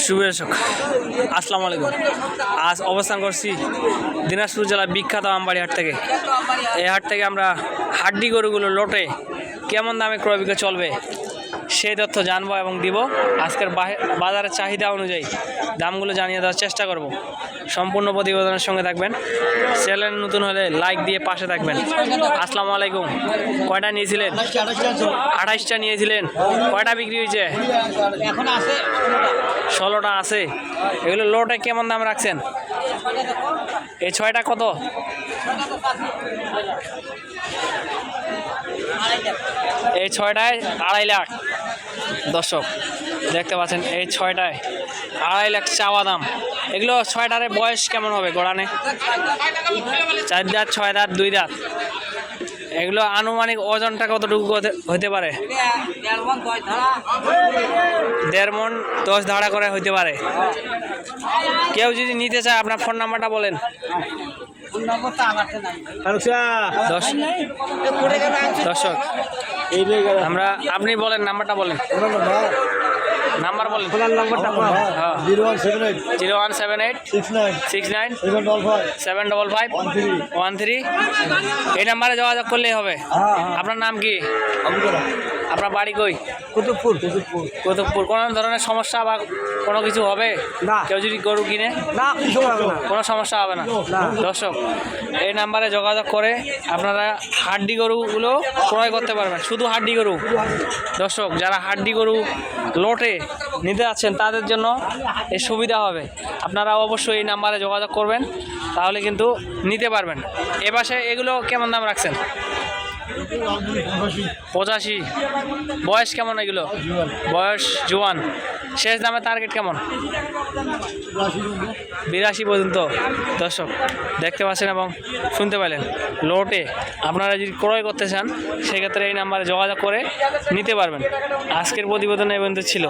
শুভ দর্শক, আসসালামু আলাইকুম। আজ অবস্থান করছি দিনাজপুর জেলার বিখ্যাত আমবাড়ি হাট থেকে। এই হাট থেকে আমরা হাড্ডি গরুগুলো লোটে কেমন দামে ক্রয় বিক্রয় চলবে সেই তথ্য জানবো এবং দিব। আজকের বাজারের চাহিদা অনুযায়ী দামগুলো জানিয়ে দেওয়ার চেষ্টা করব। সম্পূর্ণ প্রতিবেদনের সঙ্গে থাকবেন। চ্যানেল নতুন হলে লাইক দিয়ে পাশে থাকবেন। আসসালামু আলাইকুম। কয়টা নিয়েছিলেন? 28টা নিয়েছিলেন। কয়টা বিক্রি হয়েছে? এখন আছে 16টা আছে। এগুলো লোটে কেমন দাম রাখছেন? এই 6টা কত? এই 6টায় 2.5 লাখ। দর্শক দেখতে পাচ্ছেন, এই 6টায় 2.5 লাখ চাওয়া দাম। এগুলো 6টার বয়স কেমন হবে গোড়ানে? 4 দাঁত, 6 দাঁত, 2 দাঁত। এগুলো আনুমানিক ওজনটা কতটুকু হতে পারে? 1.5 মণ 10 ধাড়া করে হইতে পারে। কেউ যদি নিতে চায় আপনার ফোন নাম্বারটা বলেন। দর্শক আমরা, আপনি বলেন নাম্বারটা বলেন। নাম্বার বলেন। হ্যাঁ, 0178 69 755 13। এই নাম্বারে যোগাযোগ করলেই হবে। আপনার নাম কি? আপনার বাড়ি কই? কুতুবপুর। কুতুবপুর। কোনো ধরনের সমস্যা বা কোনো কিছু হবে না। কেউ যদি গরু কিনে? না, কোনো সমস্যা হবে না। দর্শক এই নাম্বারে যোগাযোগ করে আপনারা হাড্ডি গরুগুলো ক্রয় করতে পারবেন। শুধু হাড্ডি গরু। দর্শক যারা হাড্ডি গরু লোটে নিতে যাচ্ছেন তাদের জন্য এই সুবিধা হবে। আপনারা অবশ্যই এই নাম্বারে যোগাযোগ করবেন, তাহলে কিন্তু নিতে পারবেন। এ পাশে এগুলো কেমন দাম রাখছেন? 85। বয়স কেমন এগুলো? বয়স জোয়ান। শেষ দামে টার্গেট কেমন? 82 পর্যন্ত। দর্শক দেখতে পাচ্ছেন এবং শুনতে পেলেন, লোটে আপনারা যদি ক্রয় করতে চান সেক্ষেত্রে এই নাম্বারে যোগাযোগ করে নিতে পারবেন। আজকের প্রতিবেদনে এই পর্যন্ত ছিল।